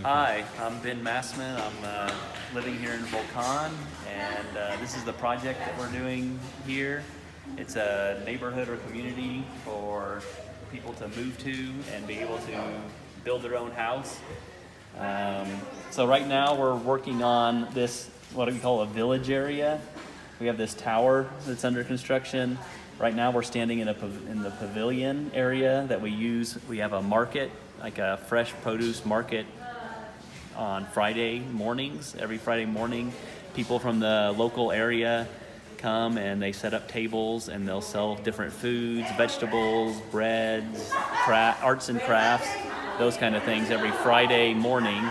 Hi, I'm Ben Massman. I'm living here in Volcan, and this is the project that we're doing here. It's a neighborhood or community for people to move to and be able to build their own house. So right now we're working on this, what we call a village area. We have this tower that's under construction. Right now we're standing in the pavilion area that we use. We have a market, like a fresh produce market on Friday mornings. Every Friday morning, people from the local area come and they set up tables and they'll sell different foods, vegetables, breads, arts and crafts, those kind of things every Friday morning.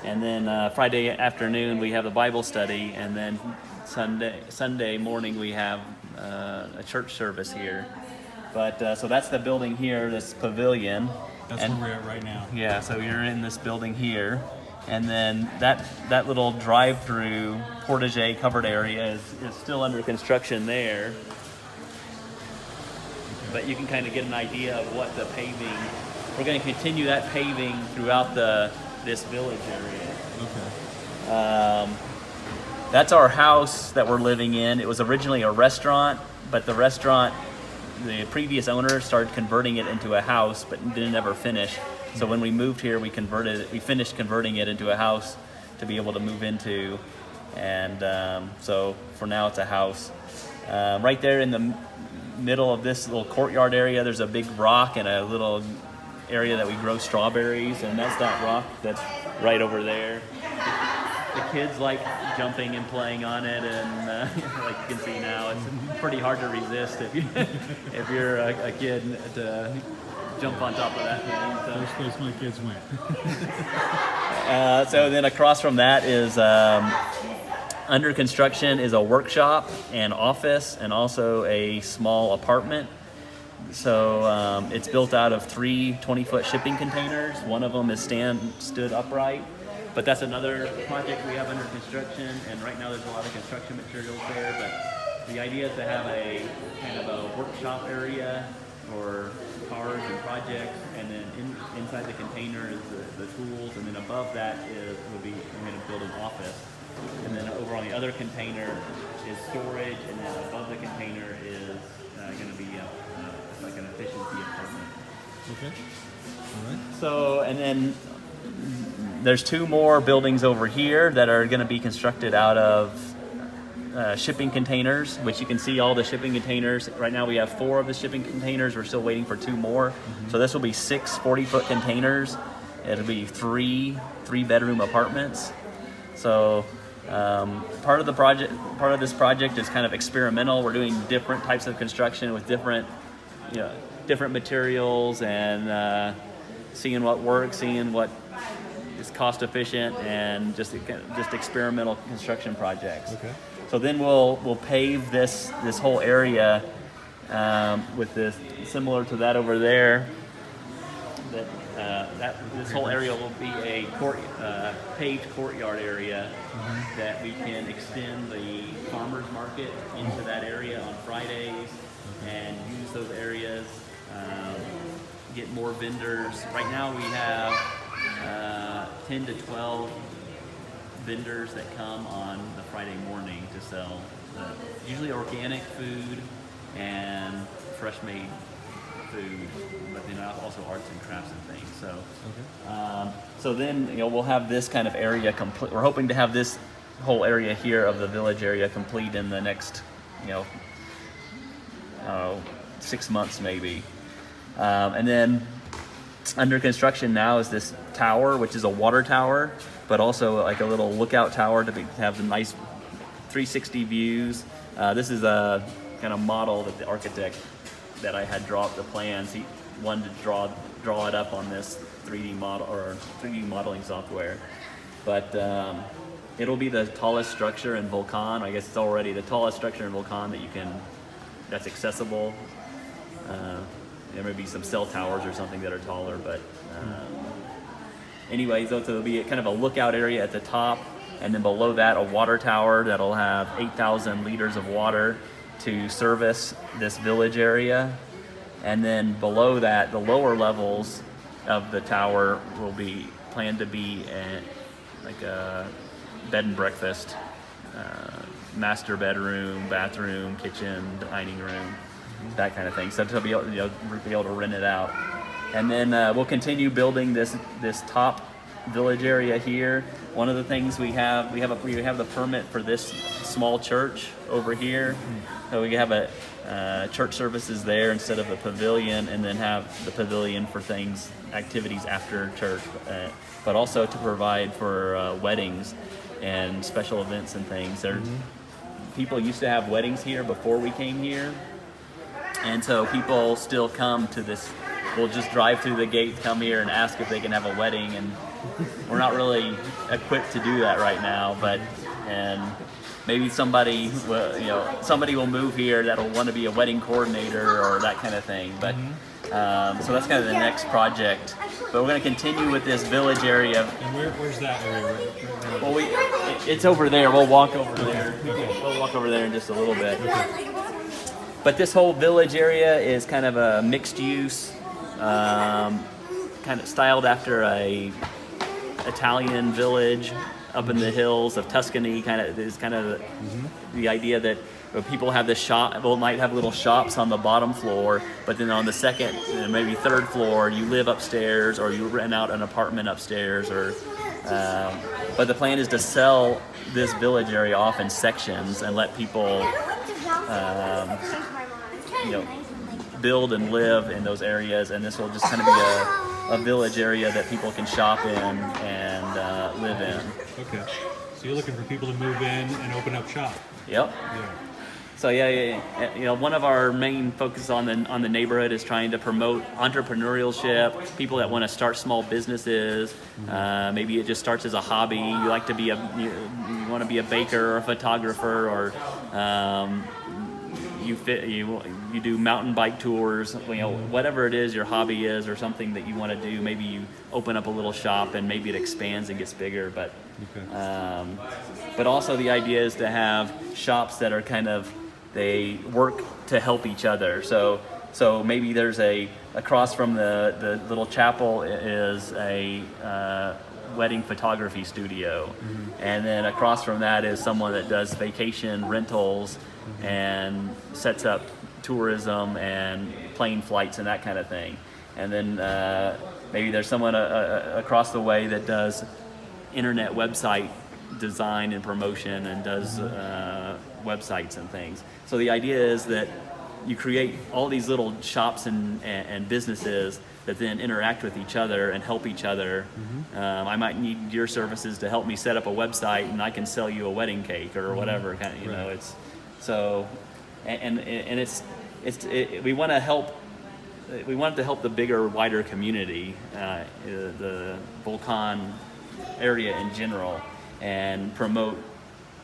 And then Friday afternoon we have the Bible study, and then Sunday morning we have a church service here. But so that's the building here, this pavilion. That's where we're at right now. Yeah, so you're in this building here, and then that little drive-through portage covered area is still under construction there. But you can kind of get an idea of what the paving. We're going to continue that paving throughout this village area. Okay. That's our house that we're living in. It was originally a restaurant, but the previous owner started converting it into a house, but didn't ever finish. So when we moved here, we finished converting it into a house to be able to move into. And so for now it's a house. Right there in the middle of this little courtyard area, there's a big rock and a little area that we grow strawberries, and that's that rock that's right over there. The kids like jumping and playing on it, and like you can see now, it's pretty hard to resist if you're a kid to jump on top of that thing. First place my kids went. So then across from that is under construction is a workshop and office, and also a small apartment. So it's built out of 3 20-foot shipping containers. One of them is stood upright. But that's another project we have under construction, and right now there's a lot of construction materials there. But the idea is to have a kind of a workshop area for cars and projects, and then inside the container is the tools, and then above that we're going to build an office. And then over on the other container is storage, and then above the container is going to be like an efficiency apartment. Okay. All right. So, and then there's 2 more buildings over here that are going to be constructed out of shipping containers, which you can see all the shipping containers. Right now we have 4 of the shipping containers. We're still waiting for 2 more. So this will be 6 40-foot containers. It'll be 3 3-bedroom apartments. So part of this project is kind of experimental. We're doing different types of construction with different materials, and seeing what works, seeing what is cost efficient, and just experimental construction projects. Okay. So then we'll pave this whole area with this, similar to that over there. This whole area will be a paved courtyard area that we can extend the farmers market into that area on Fridays, and use those areas, get more vendors. Right now we have 10 to 12 vendors that come on the Friday morning to sell usually organic food and fresh made food, but then also arts and crafts and things. So, so then we'll have this kind of area complete. We're hoping to have this whole area here of the village area complete in the next 6 months maybe. And then under construction now is this tower, which is a water tower, but also like a little lookout tower to have the nice 360 views. This is a kind of model that the architect that I had draw up the plans. He wanted to draw it up on this 3D model or 3D modeling software. But it'll be the tallest structure in Volcan. I guess it's already the tallest structure in Volcan that's accessible. There may be some cell towers or something that are taller, but anyway, so it'll be kind of a lookout area at the top, and then below that a water tower that'll have 8,000 liters of water to service this village area. And then below that, the lower levels of the tower will be planned to be like a bed and breakfast, master bedroom, bathroom, kitchen, dining room, that kind of thing. So to be able, be able to rent it out, and then we'll continue building this top village area here. One of the things we have the permit for this small church over here, so we have a church services there instead of a pavilion, and then have the pavilion for activities after church, but also to provide for weddings and special events and things. People used to have weddings here before we came here, and so people still come to this. We'll just drive through the gate, come here, and ask if they can have a wedding, and we're not really equipped to do that right now. And maybe somebody will move here that'll want to be a wedding coordinator or that kind of thing. But so that's kind of the next project. But we're going to continue with this village area. And where's that area? Well, it's over there. We'll walk over there. We'll walk over there in just a little bit. But this whole village area is kind of a mixed use, kind of styled after a Italian village up in the hills of Tuscany. The idea that people have this shop, might have little shops on the bottom floor, but then on the second, maybe third floor, you live upstairs, or you rent out an apartment upstairs, or. But the plan is to sell this village area off in sections and let people, build and live in those areas, and this will just kind of be a village area that people can shop in and live in. Okay. So you're looking for people to move in and open up shop. Yep. Yeah. So one of our main focus on the neighborhood is trying to promote entrepreneurship, people that want to start small businesses. Maybe it just starts as a hobby. You like to be you want to be a baker or a photographer, or you do mountain bike tours. Whatever it is your hobby is, or something that you want to do. Maybe you open up a little shop and maybe it expands and gets bigger. But also the idea is to have shops that are they work to help each other. So maybe there's across from the little chapel is a wedding photography studio, and then across from that is someone that does vacation rentals and sets up tourism and plane flights and that kind of thing. And then maybe there's someone across the way that does internet website design and promotion and does websites and things. So the idea is that you create all these little shops and businesses that then interact with each other and help each other. I might need your services to help me set up a website, and I can sell you a wedding cake or whatever. It's so, and we want to help. We wanted to help the bigger, wider community, the Volcan area in general, and promote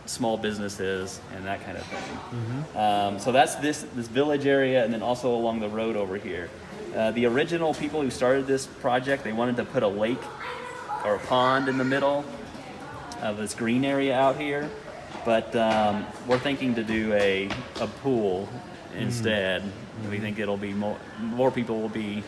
small businesses and that kind of thing. So that's this village area, and then also along the road over here. The original people who started this project, they wanted to put a lake or a pond in the middle of this green area out here, but we're thinking to do a pool instead. We think it'll be more people will be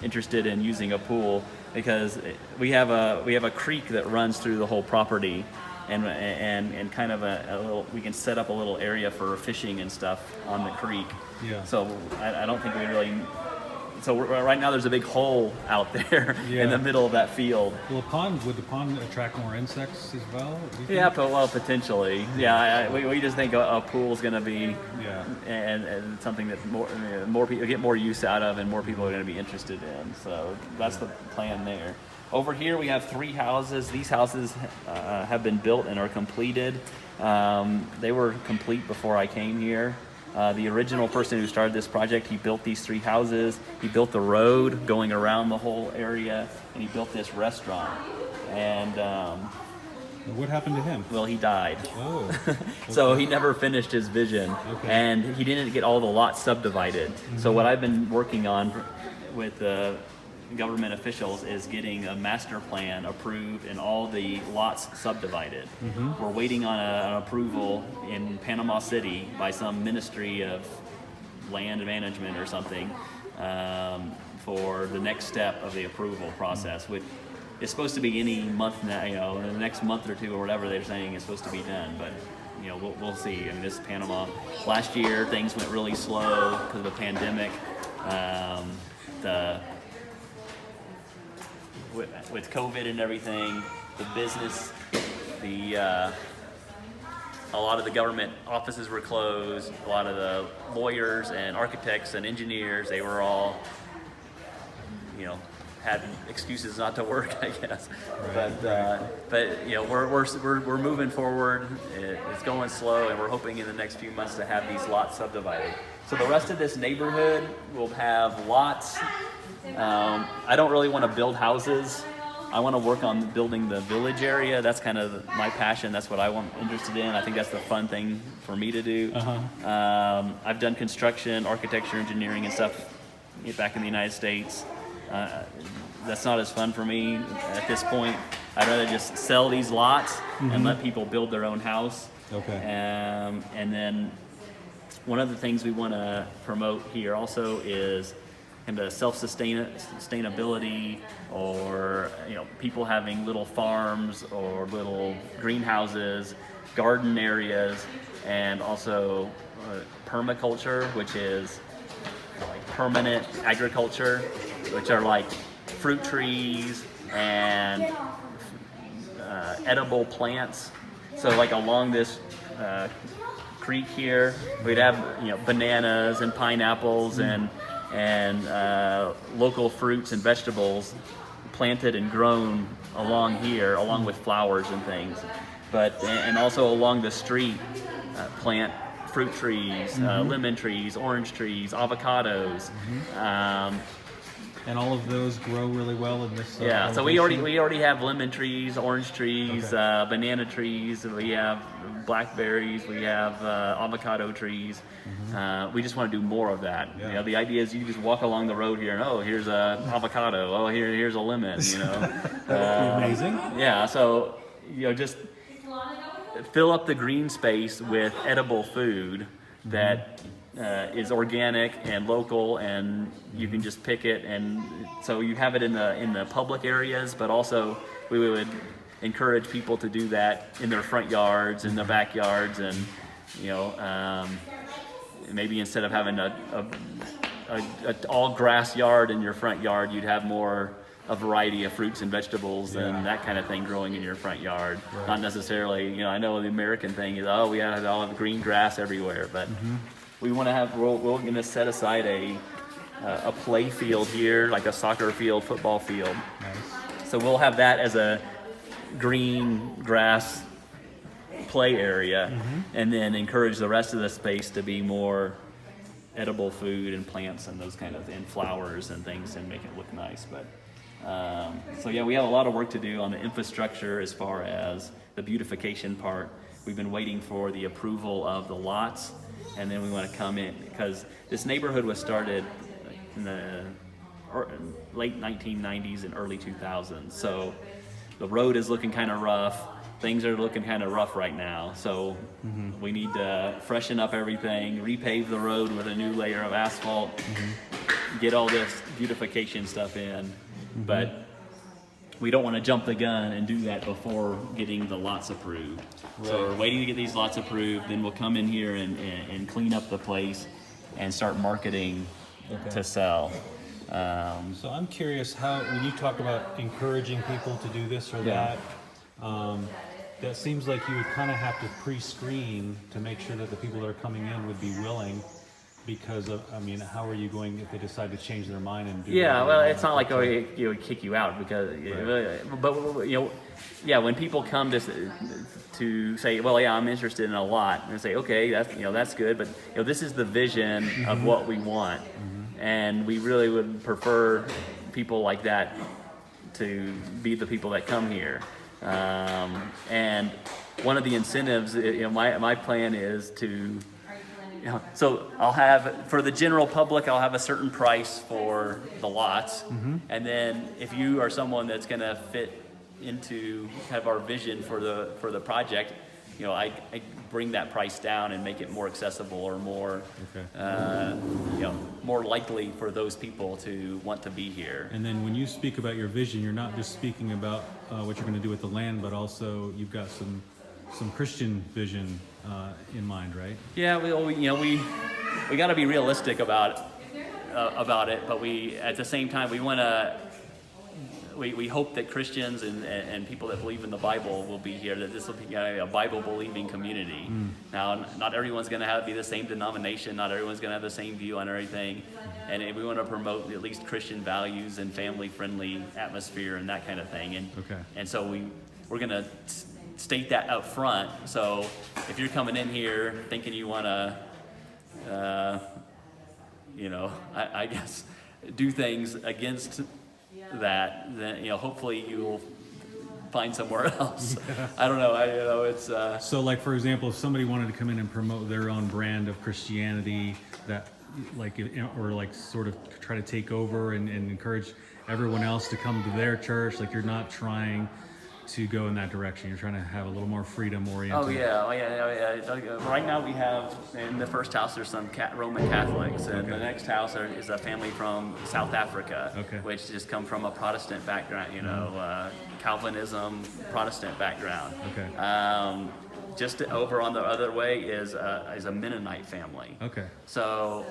interested in using a pool, because we have a creek that runs through the whole property, and kind of a little, we can set up a little area for fishing and stuff on the creek. Yeah. So I don't think we really. So right now there's a big hole out there in the middle of that field. Well, would the pond attract more insects as well? Yeah, potentially. Yeah, we just think a pool is going to be and something that more people get more use out of, and more people are going to be interested in. So that's the plan there. Over here we have 3 houses. These houses have been built and are completed. They were complete before I came here. The original person who started this project, he built these 3 houses. He built the road going around the whole area, and he built this restaurant. And what happened to him? Well, he died. Oh. Okay. So he never finished his vision, and he didn't get all the lots subdivided. So what I've been working on with the government officials is getting a master plan approved and all the lots subdivided. We're waiting on an approval in Panama City by some ministry of land management or something for the next step of the approval process, it's supposed to be any month now, in the next month or two or whatever they're saying is supposed to be done, but we'll see. I mean, this is Panama. Last year things went really slow because of the pandemic. With COVID and everything, the business, a lot of the government offices were closed. A lot of the lawyers and architects and engineers, they were all, had excuses not to work, I guess. Right. But we're moving forward. It's going slow, and we're hoping in the next few months to have these lots subdivided. So the rest of this neighborhood will have lots. I don't really want to build houses. I want to work on building the village area. That's kind of my passion. That's what I'm interested in. I think that's the fun thing for me to do. I've done construction, architecture, engineering, and stuff back in the United States. That's not as fun for me at this point. I'd rather just sell these lots and let people build their own house. Okay. And then one of the things we want to promote here also is kind of self-sustainability, or people having little farms or little greenhouses, garden areas, and also permaculture, which is like permanent agriculture, which are like fruit trees and edible plants. So like along this creek here, we'd have bananas and pineapples and local fruits and vegetables planted and grown along here, along with flowers and things. And also along the street, plant fruit trees, lemon trees, orange trees, avocados. And all of those grow really well in this. Yeah, so we already have lemon trees, orange trees, banana trees. We have blackberries. We have avocado trees. We just want to do more of that. Yeah. The idea is you just walk along the road here, and here's a avocado. Here's a lemon. That would be amazing. Yeah, so just fill up the green space with edible food that is organic and local, and you can just pick it, and so you have it in the public areas, but also we would encourage people to do that in their front yards, in their backyards, and maybe instead of having a all grass yard in your front yard, you'd have a variety of fruits and vegetables and that kind of thing growing in your front yard. Right. Not necessarily, I know the American thing is, we have all the green grass everywhere, but we want to have, we're going to set aside a play field here, like a soccer field, football field. Nice. So we'll have that as a green grass play area, and then encourage the rest of the space to be more edible food and plants and those kind of, and flowers and things, and make it look nice. But we have a lot of work to do on the infrastructure as far as the beautification part. We've been waiting for the approval of the lots, and then we want to come in, because this neighborhood was started in the late 1990s and early 2000s. So the road is looking kind of rough. Things are looking kind of rough right now. So we need to freshen up everything, repave the road with a new layer of asphalt, get all this beautification stuff in. But we don't want to jump the gun and do that before getting the lots approved. Right. So we're waiting to get these lots approved, then we'll come in here and clean up the place and start marketing to sell. So I'm curious when you talk about encouraging people to do this or that, that seems like you would kind of have to pre-screen to make sure that the people that are coming in would be willing, because how are you going if they decide to change their mind and do it's not like it would kick you out, because when people come to say, I'm interested in a lot, and say, okay, that's good, but this is the vision of what we want, and we really would prefer people like that to be the people that come here. And one of the incentives, my plan is to, so I'll have, for the general public, I'll have a certain price for the lots. And then if you are someone that's going to fit into kind of our vision for the project, I bring that price down and make it more accessible or more, more likely for those people to want to be here. And then when you speak about your vision, you're not just speaking about what you're going to do with the land, but also you've got some Christian vision in mind, right? Yeah, we got to be realistic about it, but we at the same time we hope that Christians and people that believe in the Bible will be here, that this will be a Bible-believing community. Now, not everyone's going to be the same denomination, not everyone's going to have the same view on everything, and we want to promote at least Christian values and family-friendly atmosphere and that kind of thing. And so we're going to state that up front. So if you're coming in here thinking you want to, I guess, do things against that, then hopefully you'll find somewhere else. I don't know. It's so, like, for example, if somebody wanted to come in and promote their own brand of Christianity, that or sort of try to take over and encourage everyone else to come to their church, like, you're not trying to go in that direction. You're trying to have a little more freedom oriented. Oh yeah. Right now we have, in the first house there's some Roman Catholics, and the next house is a family from South Africa, which just come from a Protestant background, Calvinism, Protestant background. Just over on the other way is a Mennonite family. So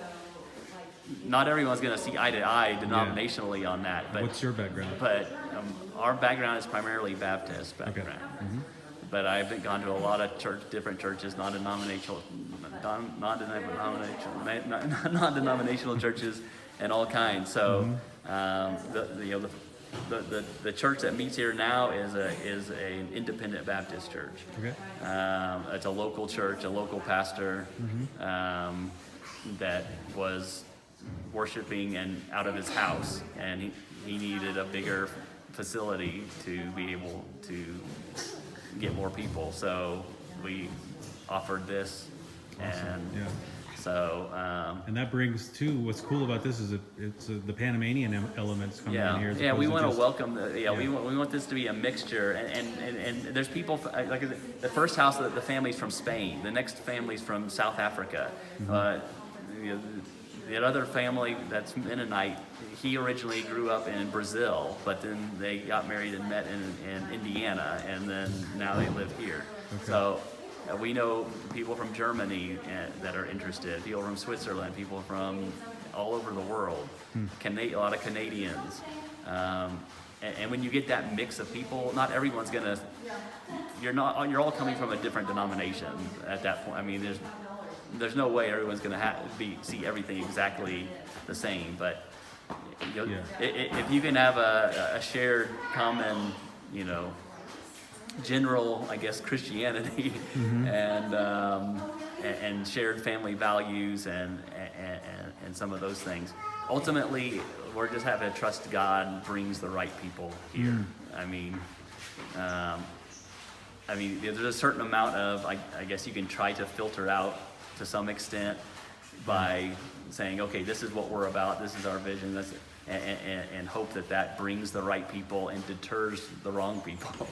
not everyone's going to see eye to eye denominationally on that. But what's your background? But our background is primarily Baptist background. But I've gone to a lot of different churches, non-denominational churches, and all kinds. So the church that meets here now is an independent Baptist church. It's a local church, a local pastor that was worshiping and out of his house, and he needed a bigger facility to be able to get more people, so we offered this. And and that brings to what's cool about this is it's the Panamanian elements coming in here. We want to welcome we want this to be a mixture, and there's people like the first house, the family's from Spain, the next family's from South Africa. The other family that's Mennonite, he originally grew up in Brazil, but then they got married and met in Indiana, and then now they live here. So we know people from Germany that are interested, people from Switzerland, people from all over the world, a lot of Canadians. And when you get that mix of people, not everyone's gonna. You're all coming from a different denomination at that point. I mean, there's no way everyone's going to see everything exactly the same, but if you can have a shared common, general, I guess, Christianity and shared family values and some of those things, ultimately we're just having to trust God brings the right people here. I mean, there's a certain amount of, I guess you can try to filter out to some extent by saying, okay, this is what we're about, this is our vision, and hope that brings the right people and deters the wrong people.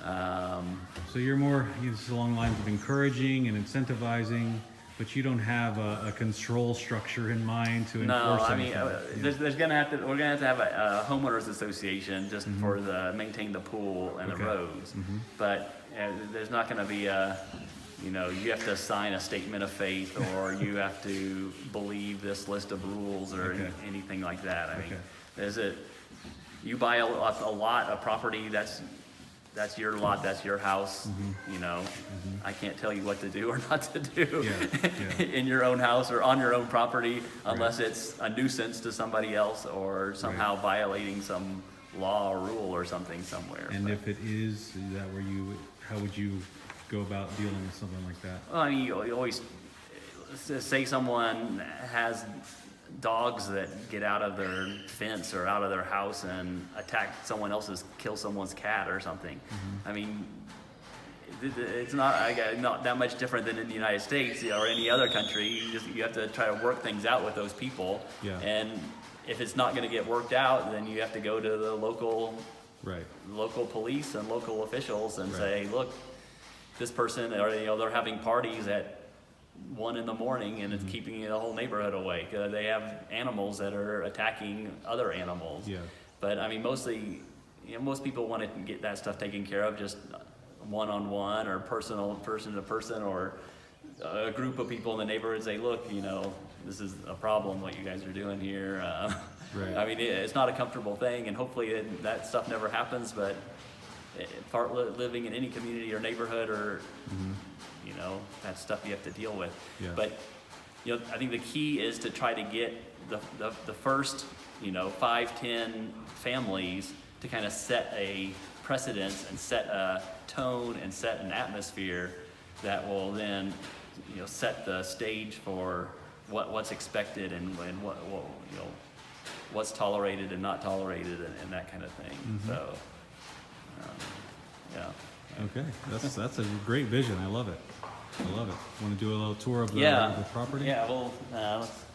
So you're more along the lines of encouraging and incentivizing, but you don't have a control structure in mind to enforce anything. We're gonna have to have a homeowners association just for maintain the pool and the roads, but there's not going to be you have to sign a statement of faith, or you have to believe this list of rules, or anything like that. I mean, you buy a lot of property, that's your lot, that's your house. I can't tell you what to do or not to do in your own house or on your own property, unless it's a nuisance to somebody else or somehow violating some law or rule or something somewhere. And if it is, how would you go about dealing with something like that? Well, I mean, you always say someone has dogs that get out of their fence or out of their house and kill someone's cat or something. I mean, it's not that much different than in the United States or any other country. You have to try to work things out with those people. And if it's not going to get worked out, then you have to go to the local police and local officials and say, look, this person, or they're having parties at 1 in the morning, and it's keeping the whole neighborhood awake. They have animals that are attacking other animals. Yeah. But I mean, mostly, most people want to get that stuff taken care of just one-on-one or person to person, or a group of people in the neighborhood say, look, this is a problem what you guys are doing here. Right. I mean, it's not a comfortable thing, and hopefully that stuff never happens, but living in any community or neighborhood, or that's stuff you have to deal with. Yeah. But I think the key is to try to get the first 5-10 families to kind of set a precedence and set a tone and set an atmosphere that will then set the stage for what's expected and what what's tolerated and not tolerated, and that kind of thing. So yeah. Okay, that's a great vision. I love it. Want to do a little tour of the property? Yeah, well, let's